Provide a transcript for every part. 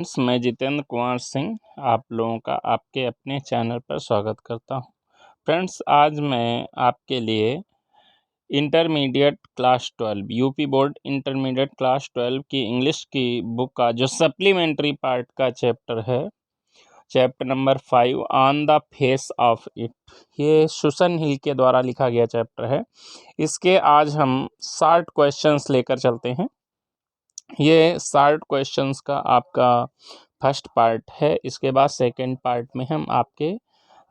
मैं जितेंद्र कुमार सिंह आप लोगों का आपके अपने चैनल पर स्वागत करता हूं। फ्रेंड्स, आज मैं आपके लिए intermediate class 12 UP board intermediate class 12 की इंग्लिश की बुक का जो सप्लीमेंट्री पार्ट का चैप्टर है, chapter number 5 on the face of it, ये सुसन हिल के द्वारा लिखा गया चैप्टर है। इसके आज हम 60 क्वेश्चंस लेकर चलते हैं। ये 60 क्वेश्चंस का आपका फर्स्ट पार्ट है। इसके बाद सेकंड पार्ट में हम आपके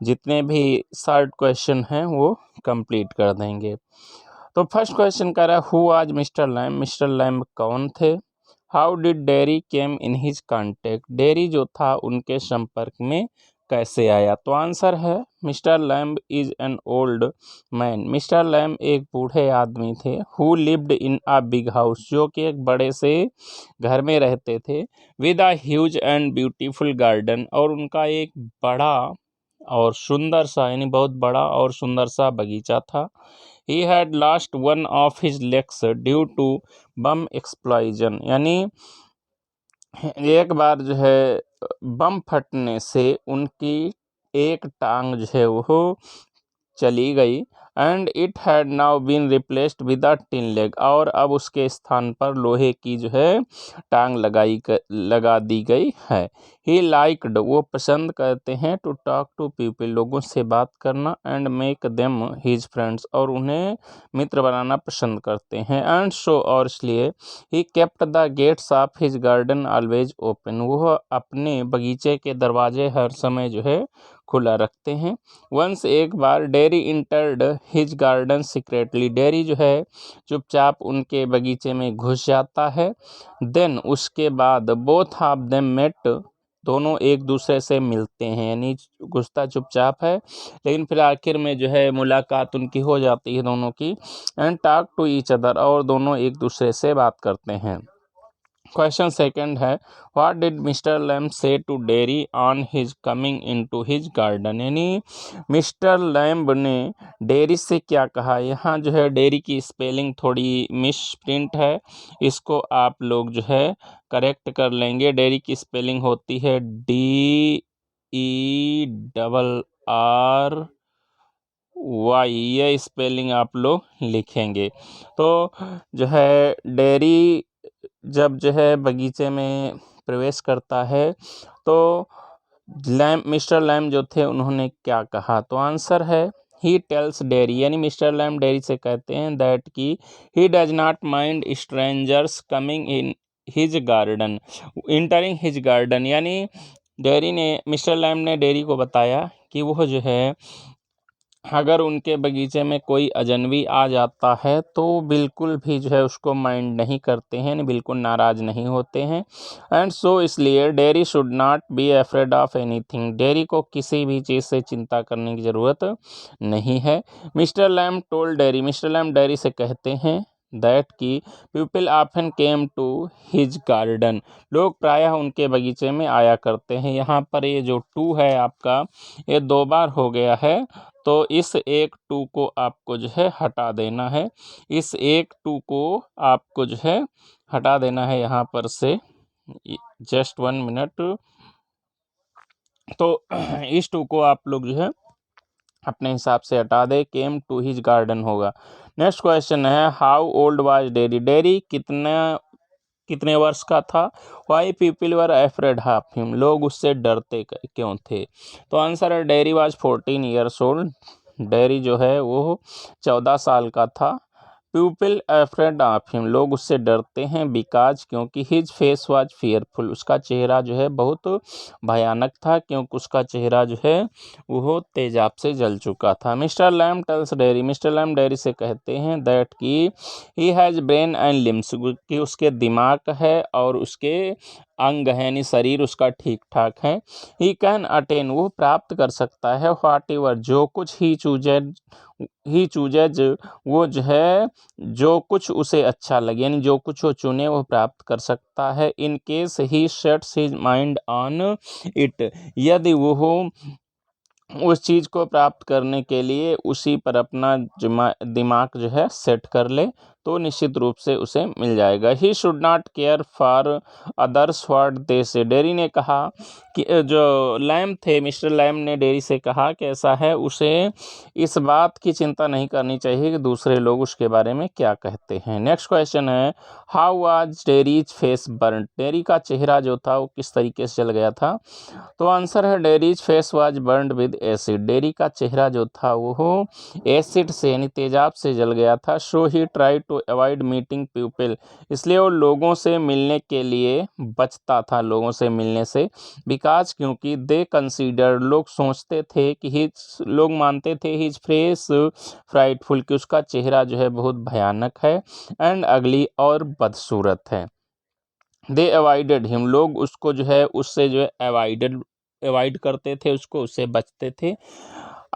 जितने भी 60 क्वेश्चन हैं वो कंप्लीट कर देंगे। तो फर्स्ट क्वेश्चन कह रहा है, who was mister lamb? Mister lamb कौन थे? How did dairy came in his contact? Dairy जो था उनके संपर्क में कैसे आया? तो आंसर है mister lamb is an old man. Mister lamb एक बूढ़े आदमी थे। Who lived in a big house, जो कि एक बड़े से घर में रहते थे। With a huge and beautiful garden, और उनका एक बड़ा और सुंदर सा यानी बहुत बड़ा और सुंदर सा बगीचा था। He had lost one of his legs due to bomb explosion, यानी एक बार जो है बम फटने से उनकी एक टांग जो है वो चली गई। And it had now been replaced with a tin leg, और अब उसके स्थान पर लोहे की जो है टांग लगा दी गई है। ही लाइक्ड, वो पसंद करते हैं, टू टॉक टू पीपल, लोगों से बात करना, and make them his friends, और उन्हें मित्र बनाना पसंद करते हैं। एंड सो, और इसलिए he kept the gates of his garden always open, वह अपने बगीचे के दरवाजे हर समय जो है खुला रखते हैं। वंस, एक बार, Derry entered his garden secretly, Derry जो है चुपचाप उनके बगीचे में घुस जाता है। देन, उसके बाद, बोथ ऑफ देम मेट, दोनों एक दूसरे से मिलते हैं, यानी घुसता चुपचाप है लेकिन फिर आखिर में जो है मुलाकात उनकी हो जाती है दोनों की। And talk to each other, और दोनों एक दूसरे से बात करते हैं। क्वेश्चन सेकंड है, what did mister Lamb say to Derry on his coming into his garden, यानी मिस्टर लैम्ब ने डेरी से क्या कहा? यहाँ जो है डेरी की स्पेलिंग थोड़ी मिसप्रिंट है, इसको आप लोग जो है करेक्ट कर लेंगे। डेरी की स्पेलिंग होती है DERRY, ये स्पेलिंग आप लोग लिखेंगे। तो जो है डेरी जब जो है बगीचे में प्रवेश करता है तो मिस्टर लैम्ब जो थे उन्होंने क्या कहा? तो आंसर है ही टेल्स डेरी, यानी मिस्टर लैम्ब डेरी से कहते हैं दैट कि he does not mind strangers coming in his garden entering his garden, यानी मिस्टर लैम्ब ने डेरी को बताया कि वह जो है अगर उनके बगीचे में कोई अजनबी आ जाता है तो बिल्कुल भी जो है उसको माइंड नहीं करते हैं, बिल्कुल नाराज़ नहीं होते हैं। एंड सो, इसलिए dairy should not be afraid of anything, dairy को किसी भी चीज़ से चिंता करने की ज़रूरत नहीं है। Mister Lamb told Derry, mister Lamb Derry से कहते हैं दैट की people often came to his garden, लोग प्रायः उनके बगीचे में आया करते हैं। यहाँ पर ये जो टू है आपका, ये 2 बार हो गया है, तो इस एक टू को आपको जो है हटा देना है। इस एक टू को आपको जो है हटा देना है यहाँ पर से। Just 1 minute. तो इस टू को आप लोग जो है अपने हिसाब से हटा दे, केम टू हिज गार्डन होगा। नेक्स्ट क्वेश्चन है, how old was dairy? Dairy कितने वर्ष का था? Why people were afraid of him, लोग उससे डरते क्यों थे? तो आंसर है dairy was 14 years old, dairy जो है वो 14 साल का था। पीपल अफ्रेड ऑफ हिम, लोग उससे डरते हैं, बिकॉज, क्योंकि हिज फेस वाज फियरफुल, उसका चेहरा जो है बहुत भयानक था, क्योंकि उसका चेहरा जो है वो तेजाब से जल चुका था। Mister Lamb tells Derry, mister Lamb Derry से कहते हैं दैट कि he has brain and limbs, कि उसके दिमाग है और उसके अंग है, यानी शरीर उसका ठीक ठाक है। ही कैन अटेन, वो प्राप्त कर सकता है, व्हाट एवर, जो कुछ ही चूजेज, वो जो है जो कुछ उसे अच्छा लगे, यानी जो कुछ वो चुने वो प्राप्त कर सकता है। In case he sets his mind on it, यदि वो उस चीज़ को प्राप्त करने के लिए उसी पर अपना दिमाग जो है सेट कर ले तो निश्चित रूप से उसे मिल जाएगा। He should not care for others what they से, डेयरी ने कहा कि जो लैम थे, मिस्टर लैम ने डेयरी से कहा कि ऐसा है, उसे इस बात की चिंता नहीं करनी चाहिए कि दूसरे लोग उसके बारे में क्या कहते हैं। नेक्स्ट क्वेश्चन है, how was dairies face burn, dairy का चेहरा जो था वो किस तरीके से जल गया था। तो आंसर है dairies face was burned with acid, dairy का चेहरा जो था वो एसिड से यानी तेजाब से जल गया था। So he try to avoid meeting people, इसलिए वो लोगों से मिलने के लिए बचता था, लोगों से मिलने से। बिकॉज क्योंकि दे कंसीडर, लोग सोचते थे कि लोग मानते थे हिज फेस फ्राइटफुल, कि उसका चेहरा जो है बहुत भयानक है, एंड अगली और बदसूरत है। दे अवॉइडेड हिम, लोग उसको जो है उससे जो है अवॉइड करते थे, उसको, उससे बचते थे।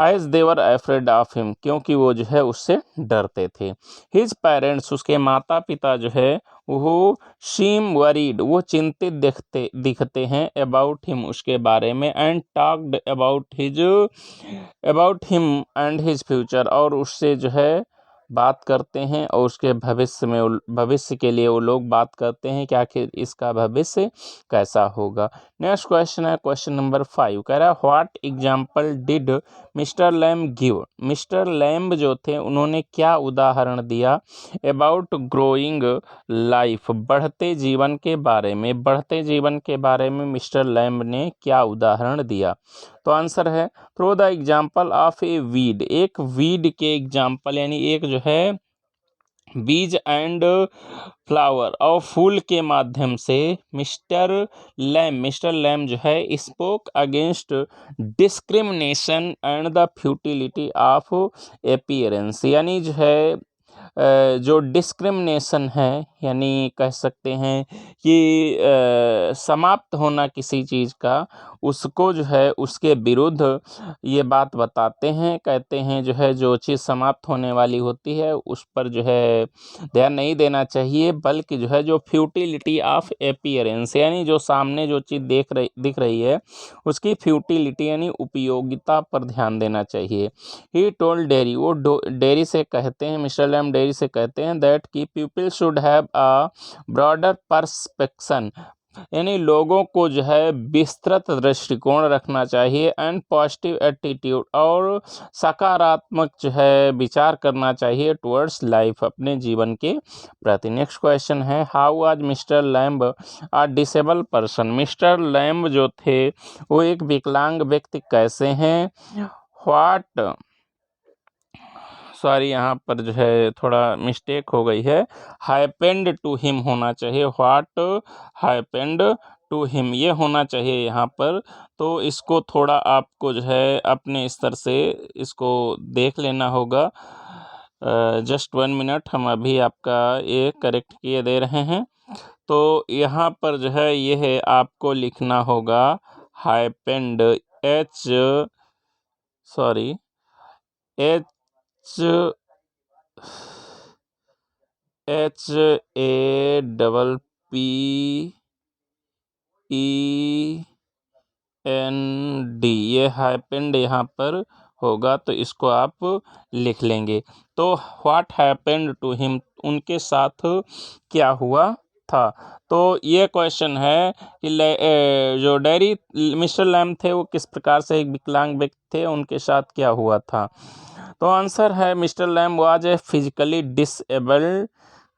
As they were afraid of him, क्योंकि वो जो है उससे डरते थे। हिज पेरेंट्स, उसके माता पिता जो है वो शीम वरीड, वो चिंतित दिखते हैं, अबाउट हिम, उसके बारे में, and talked about him and his future, और उससे जो है बात करते हैं, और उसके भविष्य के लिए वो लोग बात करते हैं कि आखिर इसका भविष्य कैसा होगा। नेक्स्ट क्वेश्चन है क्वेश्चन नंबर 5, कह रहा है what example did mister lamb give, mister lamb जो थे उन्होंने क्या उदाहरण दिया अबाउट ग्रोइंग लाइफ, बढ़ते जीवन के बारे में, बढ़ते जीवन के बारे में मिस्टर लैम्ब ने क्या उदाहरण दिया। तो आंसर है through the example of a weed, एक वीड के एग्जाम्पल यानी एक जो है बीज एंड फ्लावर और फूल के माध्यम से मिस्टर लैम जो है spoke against discrimination and the futility of appearance, यानी जो है जो डिस्क्रिमिनेशन है, यानी कह सकते हैं कि समाप्त होना किसी चीज़ का, उसको जो है उसके विरुद्ध ये बात बताते हैं, कहते हैं जो है जो चीज़ समाप्त होने वाली होती है उस पर जो है ध्यान नहीं देना चाहिए, बल्कि जो है जो फ्यूटिलिटी ऑफ अपीयरेंस, यानी जो सामने जो चीज़ दिख रही है उसकी फ्यूटिलिटी यानी उपयोगिता पर ध्यान देना चाहिए। ही टोल्ड डेयरी, वो डेयरी से कहते हैं, मिस्टर लैम डेयरी से कहते हैं दैट की people should have a broader perspective, यानी लोगों को जो है विस्तृत दृष्टिकोण रखना चाहिए, एंड पॉजिटिव एटीट्यूड, और सकारात्मक जो है विचार करना चाहिए टुवर्ड्स लाइफ, अपने जीवन के प्रति। नेक्स्ट क्वेश्चन है हाउ आज मिस्टर लैम्ब आ डिसेबल पर्सन, मिस्टर लैम्ब जो थे वो एक विकलांग व्यक्ति कैसे हैं। व्हाट, सॉरी यहाँ पर जो है थोड़ा मिस्टेक हो गई है, हैपेंड टू हिम होना चाहिए, व्हाट हैपेंड टू हिम ये होना चाहिए यहाँ पर। तो इसको थोड़ा आपको जो है अपने स्तर से इसको देख लेना होगा। जस्ट 1 मिनट, हम अभी आपका ये करेक्ट किए दे रहे हैं। तो यहाँ पर जो है ये है आपको लिखना होगा हैपेंड, सॉरी एच HAPPEND, ये हैपेंड यहाँ पर होगा, तो इसको आप लिख लेंगे। तो व्हाट हैपेंड टू हिम, उनके साथ क्या हुआ था। तो ये क्वेश्चन है कि जो डेयरी मिस्टर लैम थे वो किस प्रकार से एक विकलांग व्यक्ति थे, उनके साथ क्या हुआ था। तो आंसर है mister Lamb was a physically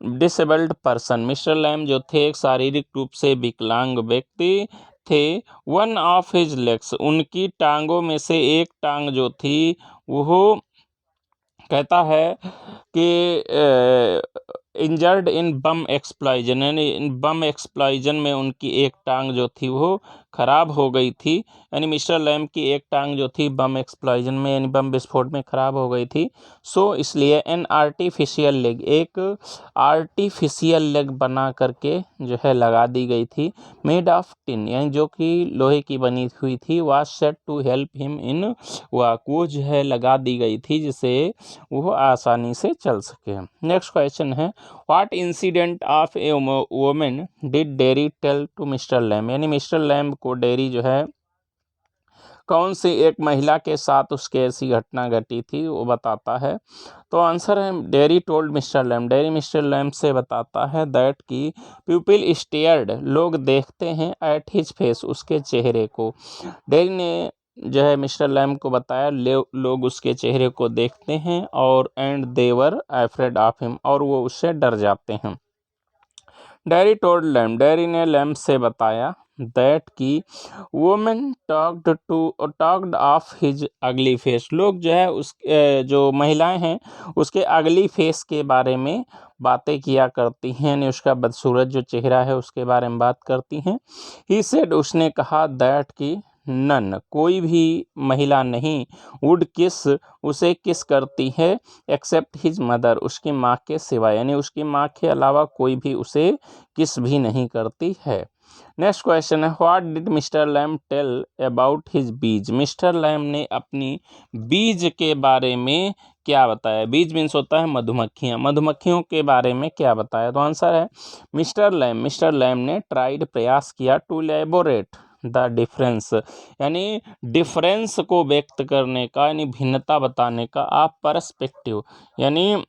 disabled person, mister Lamb जो थे एक शारीरिक रूप से विकलांग व्यक्ति थे। वन ऑफ हिज लेग्स, उनकी टांगों में से एक टांग जो थी वो कहता है कि इंजर्ड इन बम एक्सप्लॉजन, यानी इन बम एक्सप्लॉजन में उनकी एक टांग जो थी वो खराब हो गई थी, यानी मिस्टर लैम की एक टांग जो थी बम एक्सप्लॉजन में यानी बम विस्फोट में खराब हो गई थी। सो इसलिए एन आर्टिफिशियल लेग, एक आर्टिफिशियल लेग बना करके जो है लगा दी गई थी, मेड ऑफ टिन, यानी जो कि लोहे की बनी हुई थी, was set to help him in walk, वो जो है लगा दी गई थी जिससे वो आसानी से चल सके। नेक्स्ट क्वेश्चन है what incident of a women did Derry tell to mister Lamb, यानी मिस्टर लैम्ब को डेयरी जो है कौन सी एक महिला के साथ उसके ऐसी घटना घटी थी वो बताता है। तो आंसर है dairy told mister Lamb. Dairy mister Lamb से बताता है दैट की पीपल स्टेयर्ड, लोग देखते हैं, एट हिज फेस, उसके चेहरे को। डेरी ने जो है मिस्टर लैम्ब को बताया लोग उसके चेहरे को देखते हैं और and they were afraid of him, और वो उससे डर जाते हैं। डेरी टोल्ड लैम्ब, डेरी ने लैम्ब से बताया दैट की वुमेन टॉक्ड ऑफ हिज अगली फेस, लोग जो है उस जो महिलाएं हैं उसके अगली फेस के बारे में बातें किया करती हैं, यानी उसका बदसूरत जो चेहरा है उसके बारे में बात करती हैं। ही सेड, उसने कहा दैट की नन, कोई भी महिला नहीं, वुड किस, उसे किस करती है, एक्सेप्ट हिज मदर, उसकी माँ के सिवाय, यानी उसकी माँ के अलावा कोई भी उसे किस भी नहीं करती है। नेक्स्ट क्वेश्चन है what did mister Lamb tell about his bees. Mister Lamb ने अपनी बीज के बारे में क्या बताया। बीज मीन्स होता है मधुमक्खियाँ, मधुमक्खियों के बारे में क्या बताया। तो आंसर है मिस्टर लैम्ब ने ट्राइड, प्रयास किया, टू एलेबोरेट द डिफरेंस, यानी डिफरेंस को व्यक्त करने का, यानी भिन्नता बताने का। आप पर्सपेक्टिव, यानी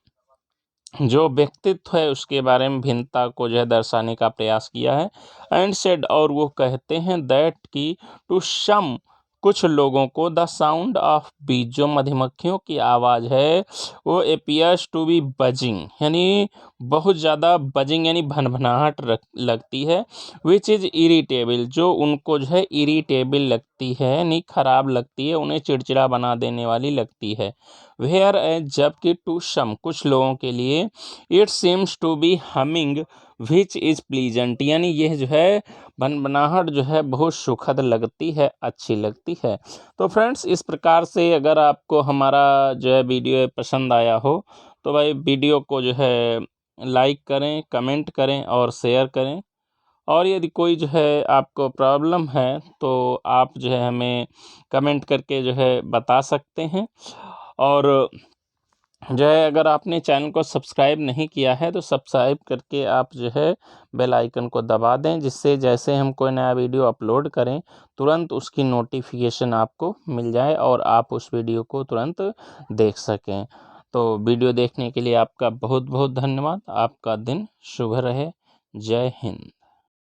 जो व्यक्तित्व है उसके बारे में भिन्नता को जो है दर्शाने का प्रयास किया है। एंड सेड, और वो कहते हैं दैट की टू सम, कुछ लोगों को, द साउंड ऑफ बी, जो मधुमक्खियों की आवाज़ है वो एपियर्स टू बी बजिंग, यानी बहुत ज़्यादा बजिंग यानी भनभनाहट लगती है। विच इज़ इरिटेबल, जो उनको जो है इरिटेबल लगती है, यानी खराब लगती है, उन्हें चिड़चिड़ा बना देने वाली लगती है। वेयर एज, जबकि टू सम, कुछ लोगों के लिए, it seems to be humming which is pleasant, यानी यह जो है भनभनाहट जो है बहुत सुखद लगती है, अच्छी लगती है। तो फ्रेंड्स इस प्रकार से अगर आपको हमारा जो है वीडियो पसंद आया हो तो भाई वीडियो को जो है लाइक करें, कमेंट करें और शेयर करें। और यदि कोई जो है आपको प्रॉब्लम है तो आप जो है हमें कमेंट करके जो है बता सकते हैं। और जो है अगर आपने चैनल को सब्सक्राइब नहीं किया है तो सब्सक्राइब करके आप जो है बेल आइकन को दबा दें, जिससे जैसे हम कोई नया वीडियो अपलोड करें तुरंत उसकी नोटिफिकेशन आपको मिल जाए और आप उस वीडियो को तुरंत देख सकें। तो वीडियो देखने के लिए आपका बहुत बहुत धन्यवाद। आपका दिन शुभ रहे। जय हिंद।